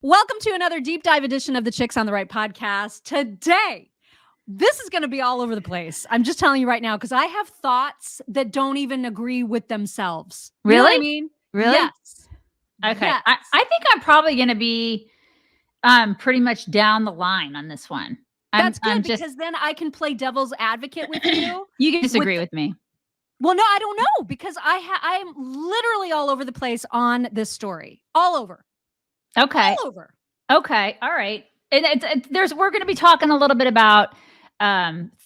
Welcome to another deep dive edition of the Chicks on the Right podcast. Today, this is going to be all over the place. I'm just telling you right now because I have thoughts that don't even agree with themselves. You know what I mean? Really? Yes. Okay. Yes. I think I'm probably going to be pretty much down the line on this one. That's good because then I can play devil's advocate with you. You can disagree with me. Well, no, I don't know because I'm literally all over the place on this story. All over. Okay. All over. Okay. All right. And we're going to be talking a little bit about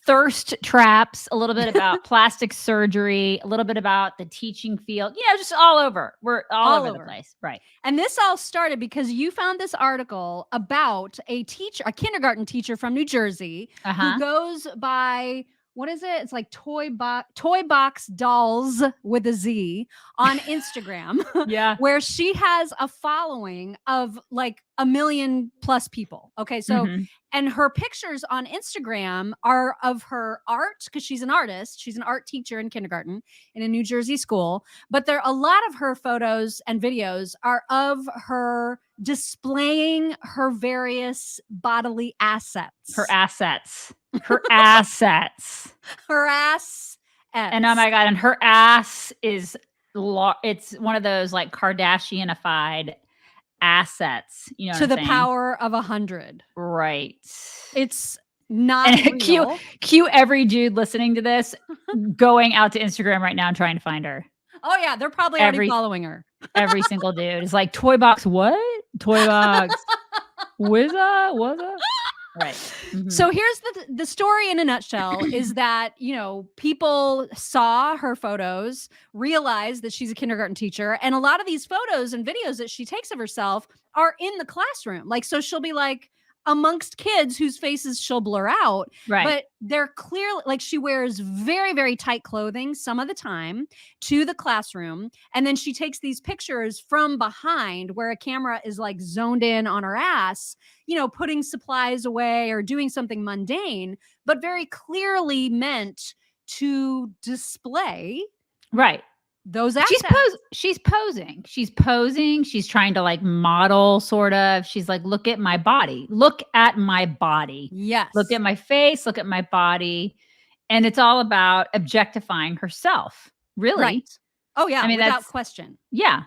thirst traps, a little bit about plastic surgery, a little bit about the teaching field, just all over. We're all over the place. Right. And this all started because you found this article about a kindergarten teacher from New Jersey who goes by, what is it? It's like Toy Box Dolls with a Z on Instagram. Yeah. Where she has a following of like 1 million plus people. Okay. So, and her pictures on Instagram are of her art because she's an artist. She's an art teacher in kindergarten in a New Jersey school. But a lot of her photos and videos are of her displaying her various bodily assets. Her assets. Her assets. Her ass. And oh my God. And her ass is, it's one of those like Kardashianified assets, to the power of 100. Right. It's not real. Cue every dude listening to this going out to Instagram right now and trying to find her. Oh yeah, they're probably already following her. Every single dude is like, Toy Box what? Toy Box. Wizza? Right. Mm-hmm. So here's the story in a nutshell is that, people saw her photos, realized that she's a kindergarten teacher. And a lot of these photos and videos that she takes of herself are in the classroom. Like, so she'll be like amongst kids whose faces she'll blur out. Right. But they're clearly like she wears very, very tight clothing some of the time to the classroom. And then she takes these pictures from behind where a camera is like zoned in on her ass, putting supplies away or doing something mundane, but very clearly meant to display. Right. Those assets. She's posing. She's trying to like model sort of. She's like, look at my body. Look at my body. Yes. Look at my face. Look at my body. And it's all about objectifying herself. Really? Right. Oh yeah. I mean, without question. Yeah.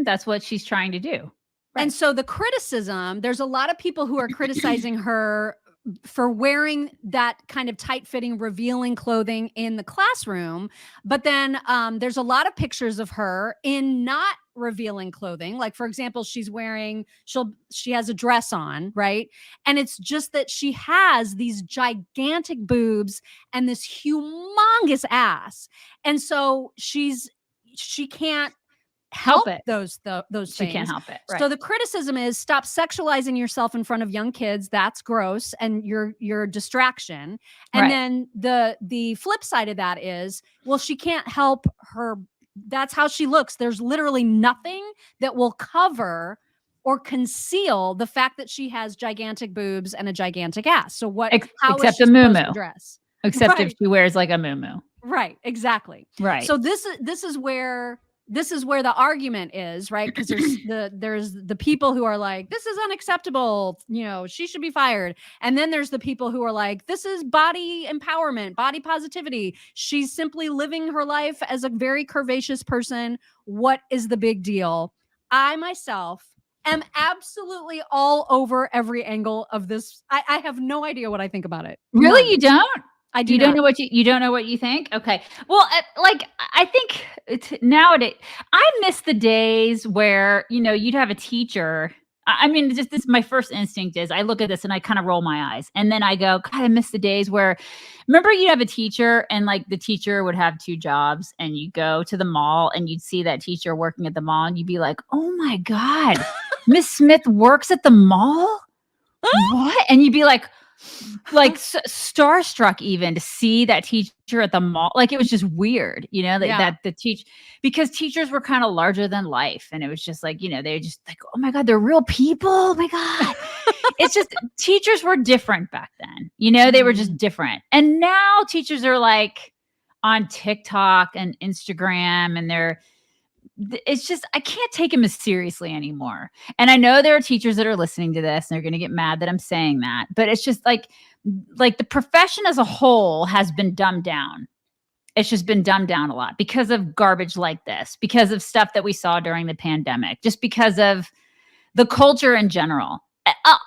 That's what she's trying to do. Right. And so the criticism, there's a lot of people who are criticizing her for wearing that kind of tight-fitting, revealing clothing in the classroom. But then there's a lot of pictures of her in not revealing clothing. Like, for example, she has a dress on, right? And it's just that she has these gigantic boobs and this humongous ass. And so she can't help it. Those things. She can't help it. Right. So the criticism is stop sexualizing yourself in front of young kids. That's gross and you're a distraction. And then the flip side of that is, well, she can't help her. That's how she looks. There's literally nothing that will cover or conceal the fact that she has gigantic boobs and a gigantic ass. So except a muumuu dress. Except if she wears like a muumuu. Right. Exactly. Right. So this is where the argument is, right? Because there's the people who are like, this is unacceptable, she should be fired. And then there's the people who are like, this is body empowerment, body positivity. She's simply living her life as a very curvaceous person. What is the big deal? I myself am absolutely all over every angle of this. I have no idea what I think about it. Really? None. You don't? I do. You don't know what you think? Okay. Well, I think nowadays I miss the days where, you'd have a teacher. I mean, just my first instinct is I look at this and I kind of roll my eyes and then I go, God, I miss the days where, remember you'd have a teacher and like the teacher would have 2 jobs and you go to the mall and you'd see that teacher working at the mall and you'd be like, oh my God, Miss Smith works at the mall? What? And you'd be like starstruck even to see that teacher at the mall. Like it was just weird, that because teachers were kind of larger than life. And it was just like, they were just like, oh my God, they're real people. Oh my God. It's just teachers were different back then. They were just different. And now teachers are like on TikTok and Instagram and they're it's just, I can't take him as seriously anymore. And I know there are teachers that are listening to this and they're going to get mad that I'm saying that, but it's just like the profession as a whole has been dumbed down. It's just been dumbed down a lot because of garbage like this, because of stuff that we saw during the pandemic, just because of the culture in general.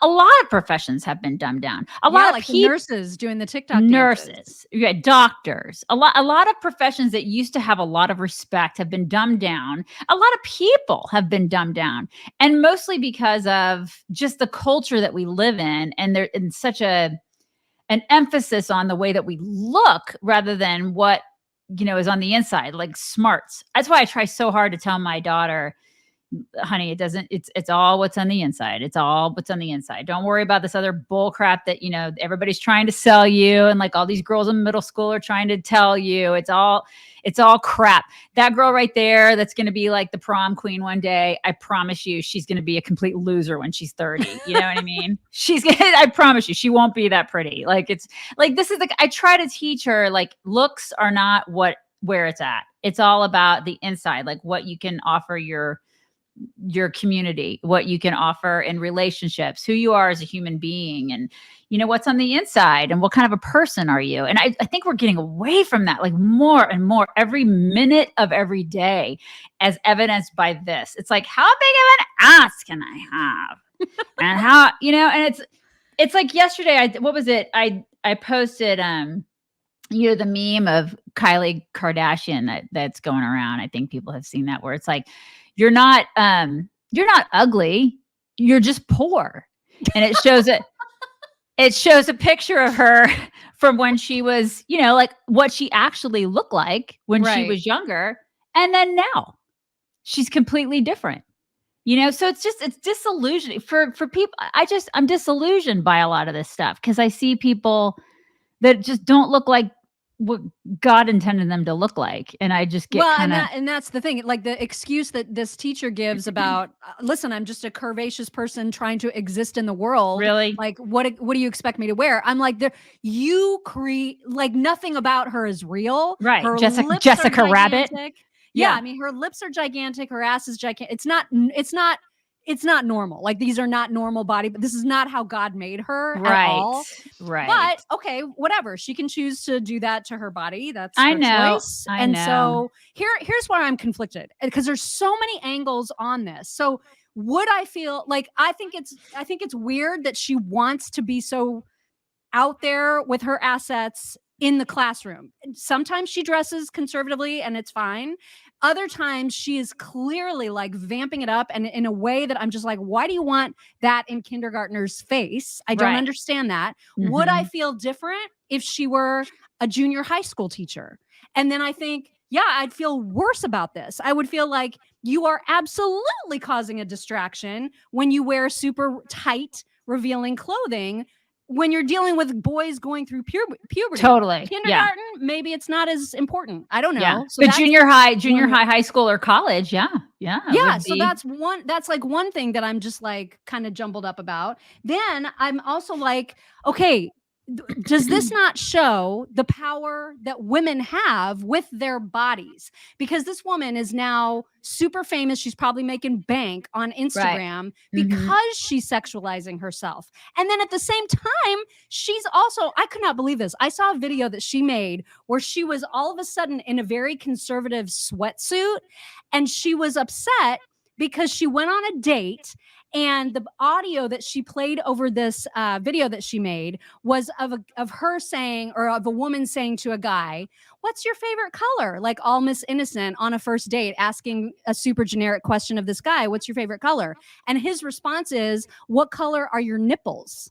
A lot of professions have been dumbed down. A lot like of people, nurses doing the TikTok dances. doctors, a lot of professions that used to have a lot of respect have been dumbed down. A lot of people have been dumbed down, and mostly because of just the culture that we live in, and there in such an emphasis on the way that we look rather than what is on the inside, like smarts. That's why I try so hard to tell my daughter, honey, it's all what's on the inside. It's all what's on the inside. Don't worry about this other bull crap that, everybody's trying to sell you. And like all these girls in middle school are trying to tell you it's all crap. That girl right there, that's going to be like the prom queen one day. I promise you, she's going to be a complete loser when she's 30. You know what I mean? I promise you, she won't be that pretty. Like, it's like, this is like, I try to teach her, like, looks are not where it's at. It's all about the inside, like what you can offer your community, what you can offer in relationships, who you are as a human being, and what's on the inside, and what kind of a person are you. And I think we're getting away from that, like more and more every minute of every day, as evidenced by this. It's like, how big of an ass can I have? And how, and it's like yesterday, what was it? I posted the meme of Kylie Kardashian that's going around. I think people have seen that, where it's like, you're not ugly, you're just poor. And it shows a picture of her from when she was, like what she actually looked like when she was younger. And then now she's completely different. So it's disillusioning for people. I'm disillusioned by a lot of this stuff, because I see people that just don't look like what God intended them to look like. And I just get and that's the thing. Like the excuse that this teacher gives about, listen, I'm just a curvaceous person trying to exist in the world. Really? Like, what do you expect me to wear? I'm like, you create, like, nothing about her is real. Right. Her Jessica Rabbit. Yeah. I mean, her lips are gigantic. Her ass is gigantic. It's not normal. Like, these are not normal body, but this is not how God made her at all. Right. But okay, whatever. She can choose to do that to her body. That's her choice. I know. So here's where I'm conflicted, because there's so many angles on this. So would I feel like, I think it's weird that she wants to be so out there with her assets in the classroom. Sometimes she dresses conservatively and it's fine. Other times she is clearly like vamping it up, and in a way that I'm just like, why do you want that in kindergartner's face? I don't understand that. Mm-hmm. Would I feel different if she were a junior high school teacher? And then I think, yeah, I'd feel worse about this. I would feel like you are absolutely causing a distraction when you wear super tight, revealing clothing when you're dealing with boys going through puberty. Totally. Kindergarten, maybe it's not as important. I don't know. Yeah. So but junior high, high school, or college. Yeah. So that's like one thing that I'm just like kind of jumbled up about. Then I'm also like, okay, does this not show the power that women have with their bodies? Because this woman is now super famous. She's probably making bank on Instagram because she's sexualizing herself. And then at the same time, she's also, I could not believe this. I saw a video that she made where she was all of a sudden in a very conservative sweatsuit, and she was upset because she went on a date, and the audio that she played over this video that she made was of her saying, or of a woman saying to a guy, "What's your favorite color?" Like all Miss Innocent on a first date, asking a super generic question of this guy, "What's your favorite color?" And his response is, "What color are your nipples?"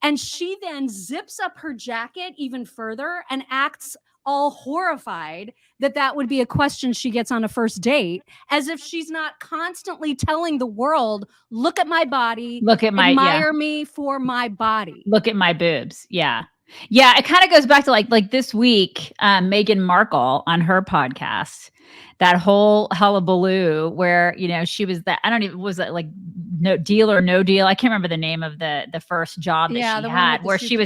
And she then zips up her jacket even further and acts all horrified that would be a question she gets on a first date, as if she's not constantly telling the world, "Look at my body, look at my, admire me for my body, look at my boobs." Yeah. It kind of goes back to like this week, Meghan Markle on her podcast, that whole hullabaloo where, she was was it like no deal or no deal? I can't remember the name of the first job that she had, where she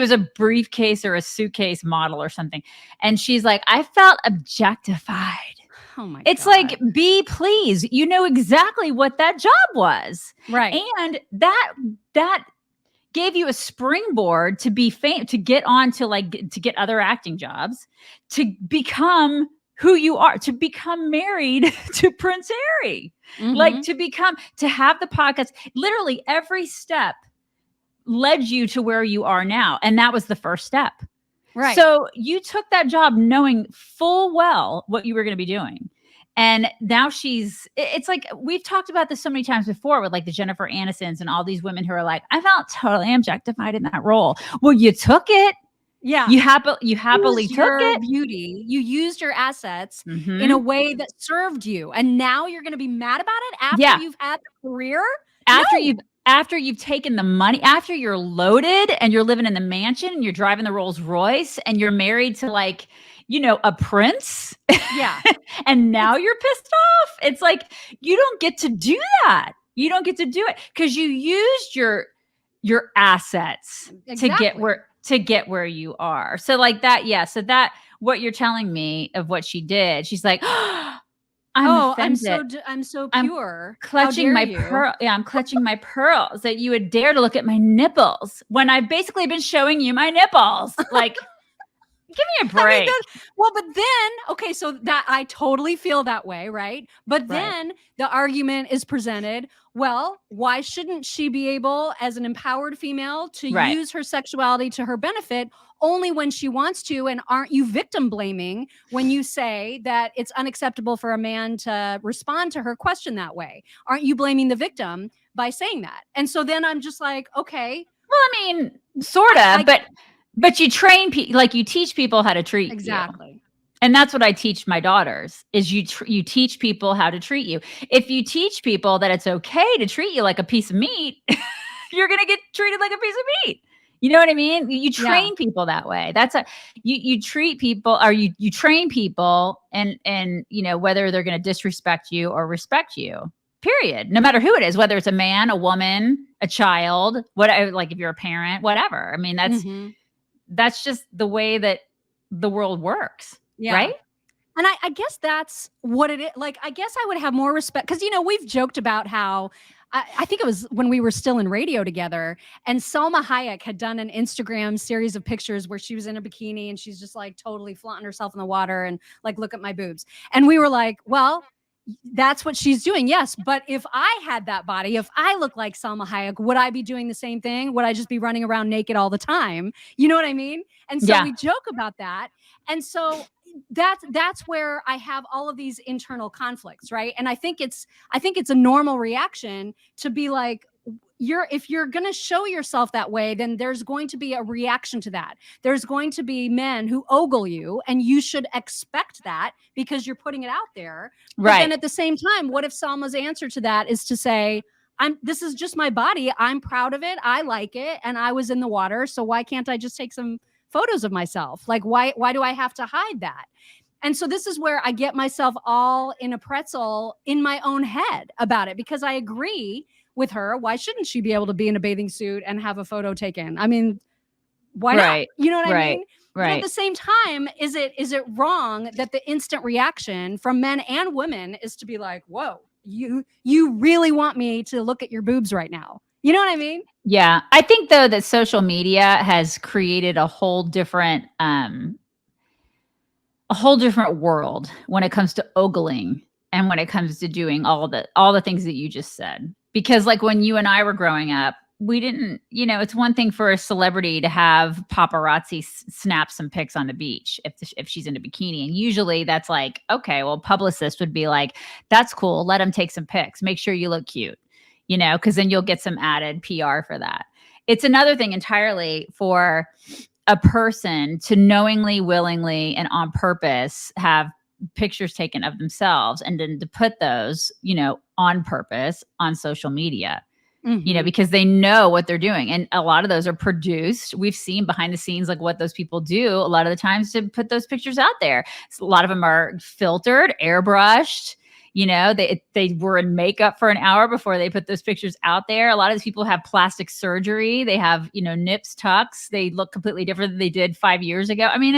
was a briefcase or a suitcase model or something. And she's like, "I felt objectified Oh my It's God. like, be pleased. You know exactly what that job was. Right. And that gave you a springboard to be to get on to to get other acting jobs, to become who you are, to become married to Prince Harry, Mm-hmm. to have the podcast. Literally every step led you to where you are now. And that was the first step. Right. So you took that job knowing full well what you were going to be doing. And now it's like, we've talked about this so many times before with like the Jennifer Aniston's and all these women who are like, I felt totally objectified in that role. Well, you took it. Yeah. You happily took your it. beauty. You used your assets Mhm. in a way that served you. And now you're going to be mad about it after Yeah. you've had the career? After you've taken the money, after you're loaded and you're living in the mansion and you're driving the Rolls Royce and you're married to like, a prince. Yeah. And now you're pissed off. It's like, you don't get to do that. You don't get to do it because you used your assets Exactly. to get where you are. So like that, yeah. So that, what you're telling me of what she did, she's like, I'm offended. I'm so I'm pure. clutching my pearl. Yeah, I'm clutching my pearls that you would dare to look at my nipples when I've basically been showing you my nipples. Like, give me a break. But then, okay, so that I totally feel that way, right? But then the argument is presented, well, why shouldn't she be able, as an empowered female, to use her sexuality to her benefit only when she wants to? And aren't you victim blaming when you say that it's unacceptable for a man to respond to her question that way? Aren't you blaming the victim by saying that? And so then I'm just like, okay. Well, I mean, sort of, but you train people, like you teach people how to treat you. Exactly. And that's what I teach my daughters is you teach people how to treat you. If you teach people that it's okay to treat you like a piece of meat, you're going to get treated like a piece of meat. You know what I mean? You train people that way. That's you treat people, or you train people and whether they're going to disrespect you or respect you, period. No matter who it is, whether it's a man, a woman, a child, whatever, like if you're a parent, whatever. I mean, that's just the way that the world works. Yeah. Right. And I guess that's what it is. Like, I guess I would have more respect because, we've joked about how I think it was when we were still in radio together, and Salma Hayek had done an Instagram series of pictures where she was in a bikini and she's just like totally flaunting herself in the water and like, look at my boobs. And we were like, well, that's what she's doing. Yes. But if I had that body, if I look like Salma Hayek, would I be doing the same thing? Would I just be running around naked all the time? You know what I mean? And so we joke about that. And so that's where I have all of these internal conflicts, right? And I think it's a normal reaction to be like, if you're going to show yourself that way, then there's going to be a reaction to that. There's going to be men who ogle you, and you should expect that because you're putting it out there. But then at the same time, what if Salma's answer to that is to say, this is just my body. I'm proud of it. I like it. And I was in the water. So why can't I just take some photos of myself? Like, why do I have to hide that? And so this is where I get myself all in a pretzel in my own head about it, because I agree with her. Why shouldn't she be able to be in a bathing suit and have a photo taken? I mean, why not? You know what I mean? But at the same time, is it wrong that the instant reaction from men and women is to be like, whoa, you really want me to look at your boobs right now? You know what I mean? Yeah. I think though that social media has created a whole different world when it comes to ogling and when it comes to doing all the things that you just said. Because like when you and I were growing up, we didn't, it's one thing for a celebrity to have paparazzi snap some pics on the beach if she's in a bikini. And usually that's like, okay, well, publicist would be like, that's cool. Let him take some pics. Make sure you look cute, because then you'll get some added PR for that. It's another thing entirely for a person to knowingly, willingly, and on purpose have pictures taken of themselves and then to put those, on purpose on social media, because they know what they're doing. And a lot of those are produced. We've seen behind the scenes, like what those people do a lot of the times to put those pictures out there. So a lot of them are filtered, airbrushed. They were in makeup for an hour before they put those pictures out there. A lot of these people have plastic surgery. They have, nips, tucks. They look completely different than they did 5 years ago. I mean,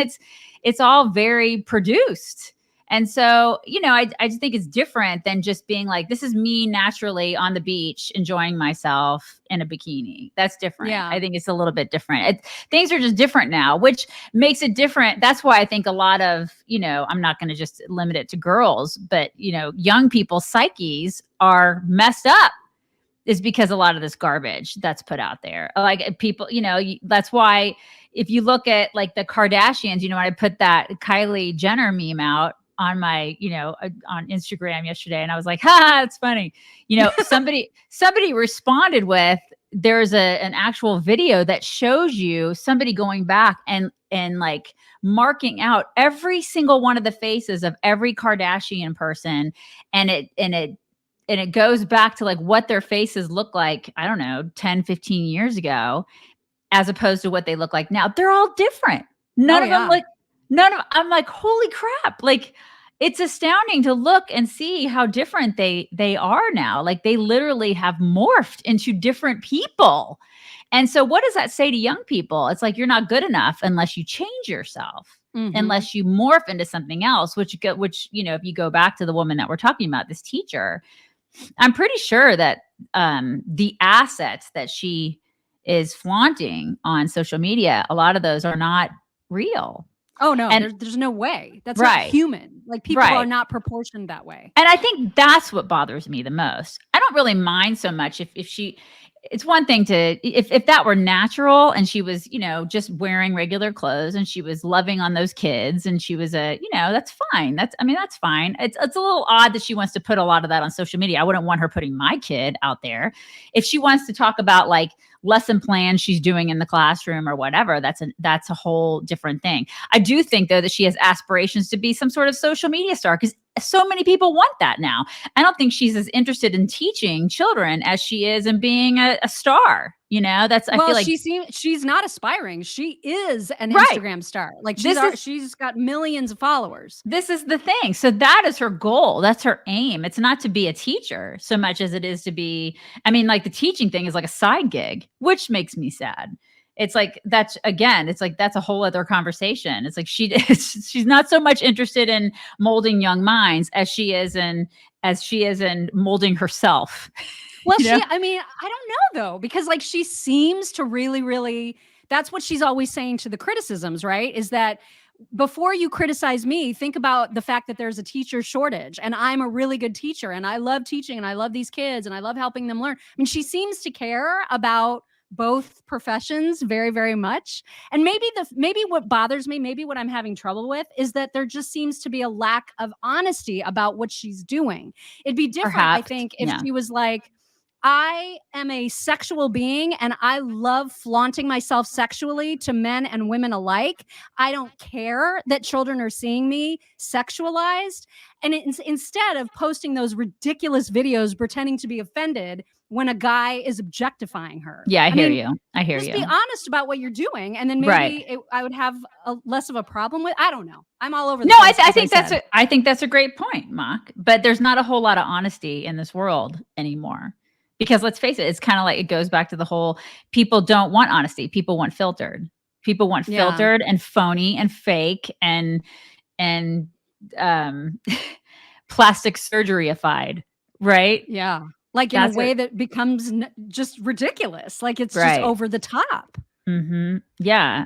it's all very produced. And so, I just think it's different than just being like, this is me naturally on the beach enjoying myself in a bikini. That's different. Yeah. I think it's a little bit different. Things are just different now, which makes it different. That's why I think a lot of, I'm not going to just limit it to girls, but, young people's psyches are messed up, is because a lot of this garbage that's put out there. Like people, that's why if you look at like the Kardashians, when I put that Kylie Jenner meme out on my, on Instagram yesterday, and I was like, ha, it's funny. Somebody responded with, there's an actual video that shows you somebody going back and like marking out every single one of the faces of every Kardashian person. And it goes back to like what their faces look like, I don't know, 10, 15 years ago, as opposed to what they look like now. They're all different. I'm like, holy crap. Like, it's astounding to look and see how different they are now. Like, they literally have morphed into different people. And so what does that say to young people? It's like, you're not good enough unless you change yourself. Mm-hmm. Unless you morph into something else, which, if you go back to the woman that we're talking about, this teacher, I'm pretty sure that the assets that she is flaunting on social media, a lot of those are not real. Oh no, and there's no way. That's not human. Like, people are not proportioned that way. And I think that's what bothers me the most. I don't really mind so much if she, it's one thing to, if that were natural and she was, just wearing regular clothes and she was loving on those kids and she was that's fine. That's fine. It's a little odd that she wants to put a lot of that on social media. I wouldn't want her putting my kid out there. If she wants to talk about like lesson plans she's doing in the classroom or whatever, that's a whole different thing. I do think though that she has aspirations to be some sort of social media star, because so many people want that now. I don't think she's as interested in teaching children as she is in being a star. I feel like she's not aspiring. She is an Instagram star. Like, she's got millions of followers. This is the thing. So that is her goal. That's her aim. It's not to be a teacher so much as it is to be, like the teaching thing is like a side gig, which makes me sad. It's like, that's a whole other conversation. It's like she's not so much interested in molding young minds as she is in molding herself. Well, I don't know though, because like she seems to really, really, that's what she's always saying to the criticisms, right? Is that before you criticize me, think about the fact that there's a teacher shortage and I'm a really good teacher and I love teaching and I love these kids and I love helping them learn. She seems to care about both professions very, very much. And maybe what bothers me, maybe what I'm having trouble with, is that there just seems to be a lack of honesty about what she's doing. It'd be different, perhaps, I think, if she was like, I am a sexual being and I love flaunting myself sexually to men and women alike. I don't care that children are seeing me sexualized. And instead of posting those ridiculous videos pretending to be offended when a guy is objectifying her. Yeah, I hear you. Just be honest about what you're doing, and then maybe I would have less of a problem with. I don't know. I'm all over the place. No, I think that's a great point, Mock. But there's not a whole lot of honesty in this world anymore. Because let's face it, it's kind of like, it goes back to the whole, people don't want honesty. People want filtered. People want filtered and phony and fake and plastic surgery-ified, right? Yeah. Like in a way that becomes just ridiculous. Like it's just over the top. Mm-hmm. Yeah.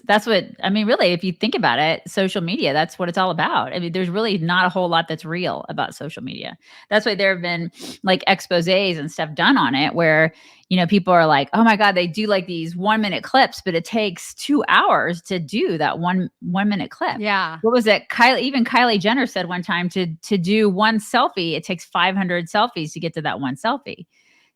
That's what, really, if you think about it, social media, that's what it's all about. There's really not a whole lot that's real about social media. That's why there have been like exposés and stuff done on it where, people are like, oh my God, they do like these 1-minute clips, but it takes 2 hours to do that one minute clip. Yeah. What was it? Kylie Jenner said one time to do one selfie, it takes 500 selfies to get to that one selfie.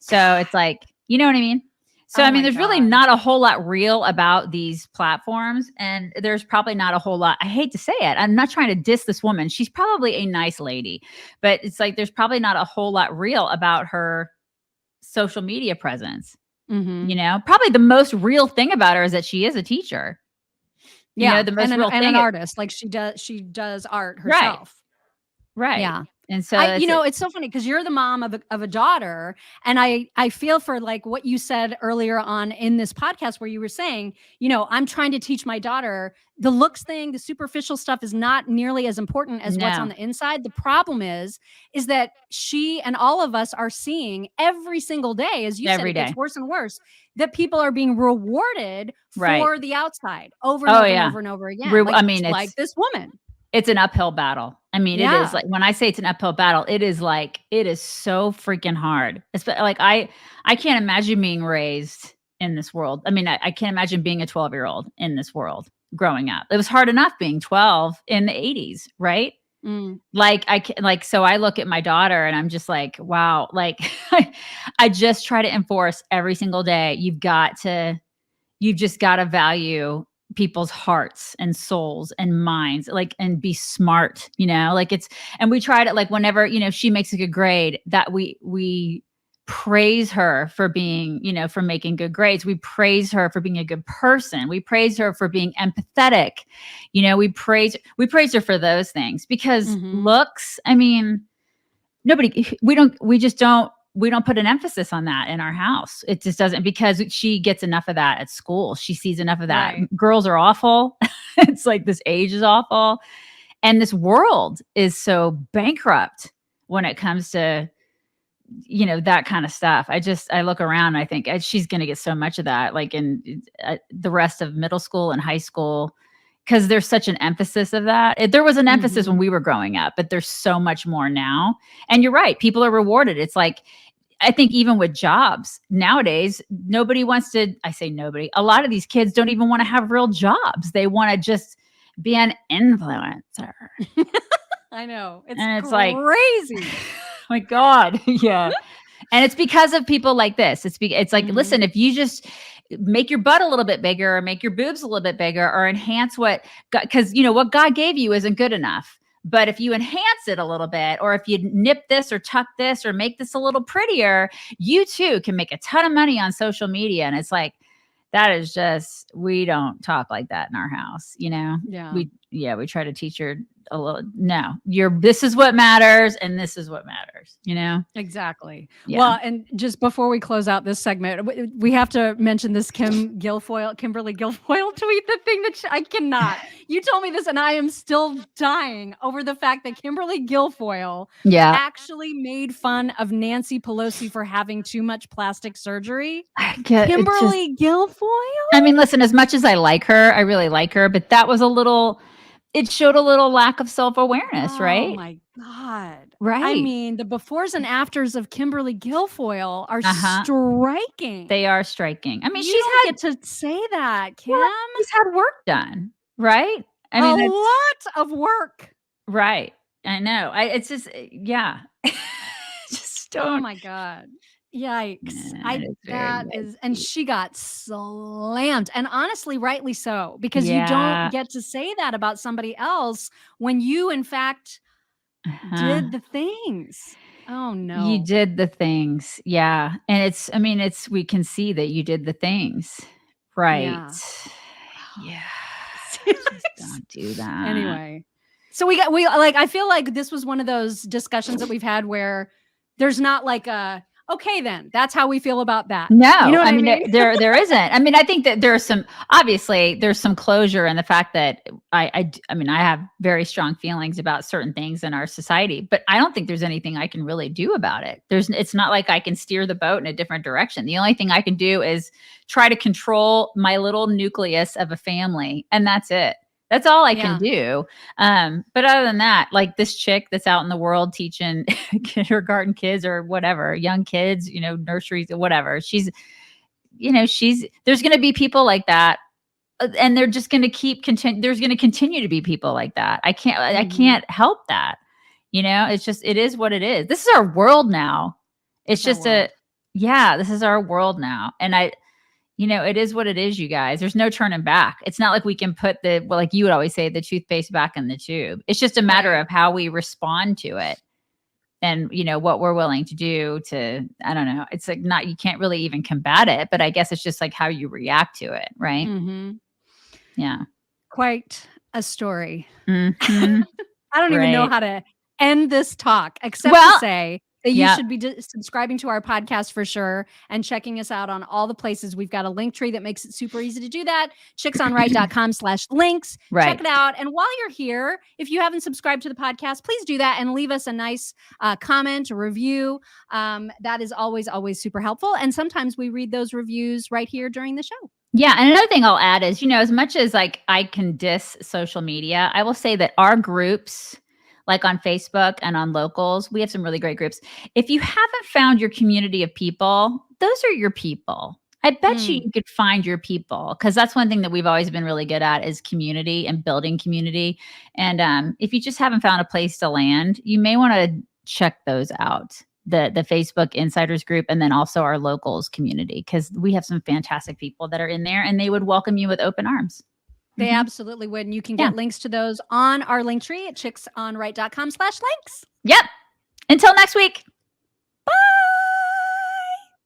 So it's like, you know what I mean? So, there's really not a whole lot real about these platforms, and there's probably not a whole lot. I hate to say it. I'm not trying to diss this woman. She's probably a nice lady, but it's like, there's probably not a whole lot real about her social media presence. Mm-hmm. Probably the most real thing about her is that she is a teacher. The most real thing, and an artist. Like she does art herself. Right. Yeah. And so it's It's so funny because you're the mom of a daughter, and I feel for like what you said earlier on in this podcast where you were saying, I'm trying to teach my daughter the looks thing, the superficial stuff is not nearly as important as what's on no, the inside. The problem is that she and all of us are seeing every single day, as you said, every it gets day. worse and worse, that people are being rewarded Right. for the outside over and Oh over and yeah. over and over again. I mean, Like this woman. it's an uphill battle. I mean, it is Yeah. like when I say it's an uphill battle, it is so freaking hard. Like I can't imagine being raised in this world. I mean, I can't imagine being a 12-year-old in this world growing up. It was hard enough being 12 in the 80s, right? Mm. So I look at my daughter and I'm just like, wow, like I just try to enforce every single day. You've just got to value people's hearts and souls and minds, like, and be smart, and we try to, like, whenever, she makes a good grade, that we praise her for being, for making good grades. We praise her for being a good person. We praise her for being empathetic. We praise her for those things because looks, I mean, we don't put an emphasis on that in our house. It just doesn't, because she gets enough of that at school. She sees enough of that. Right. Girls are awful. It's like this age is awful. And this world is so bankrupt when it comes to, that kind of stuff. I look around and I think she's going to get so much of that, like in the rest of middle school and high school, because there's such an emphasis of that. There was an emphasis when we were growing up, but there's so much more now. And you're right. People are rewarded. It's like, I think even with jobs nowadays, I say nobody, a lot of these kids don't even want to have real jobs. They want to just be an influencer. I know. It's crazy. Like, my God. Yeah. And it's because of people like this. It's like, listen, if you just make your butt a little bit bigger or make your boobs a little bit bigger or enhance because what God gave you isn't good enough. But if you enhance it a little bit, or if you nip this or tuck this or make this a little prettier, you too can make a ton of money on social media. And it's like, that is just, we don't talk like that in our house. Yeah. We try to teach her a little, no, this is what matters. And this is what matters, Exactly. Yeah. Well, and just before we close out this segment, we have to mention this Kimberly Guilfoyle tweet, the thing that I cannot, you told me this and I am still dying over the fact that Kimberly Guilfoyle actually made fun of Nancy Pelosi for having too much plastic surgery. Kimberly Guilfoyle? I mean, listen, as much as I like her, I really like her, but that was it showed a little lack of self-awareness, right? Oh my God. Right. I mean, the befores and afters of Kimberly Guilfoyle are striking. They are striking. I mean, you don't get to say that, Kim. Well, she's had work done, right? I mean, a lot of work. Right. I know. It's just, yeah. Just don't. Oh my God. Yikes. And she got slammed, and honestly, rightly so, because you don't get to say that about somebody else when you, in fact, did the things. Oh no. You did the things. Yeah. And we can see that you did the things. Right. Yeah. Just don't do that. Anyway. So I feel like this was one of those discussions that we've had where there's not like okay, then that's how we feel about that. No, you know what I mean? there isn't. I mean, I think that there's some closure in the fact that I have very strong feelings about certain things in our society, but I don't think there's anything I can really do about it. It's not like I can steer the boat in a different direction. The only thing I can do is try to control my little nucleus of a family, and that's it. That's all I can do. But other than that, like this chick that's out in the world teaching kindergarten kids or whatever, young kids, nurseries or whatever, there's going to be people like that. And they're just going to there's going to continue to be people like that. I can't help that. It is what it is. This is our world now. This is our world now. And it is what it is, you guys. There's no turning back. It's not like we can put like you would always say, the toothpaste back in the tube. It's just a matter of how we respond to it and, what we're willing to do to, I don't know. It's like you can't really even combat it, but I guess it's just like how you react to it. Right. Mm-hmm. Yeah. Quite a story. Mm-hmm. I don't even know how to end this talk except Well, to say that you yeah. should be subscribing to our podcast for sure and checking us out on all the places. We've got a link tree that makes it super easy to do that. chicksonright.com/links. Right. Check it out. And while you're here, if you haven't subscribed to the podcast, please do that and leave us a nice comment, a review. That is always, always super helpful. And sometimes we read those reviews right here during the show. Yeah. And another thing I'll add is, as much as like I can diss social media, I will say that our groups, like on Facebook and on locals, we have some really great groups. If you haven't found your community of people, those are your people. I bet you could find your people, because that's one thing that we've always been really good at is community and building community. And if you just haven't found a place to land, you may want to check those out. The Facebook Insiders group, and then also our locals community, because we have some fantastic people that are in there and they would welcome you with open arms. They absolutely would. And you can get links to those on our link tree at chicksonright.com/links. Yep. Until next week. Bye.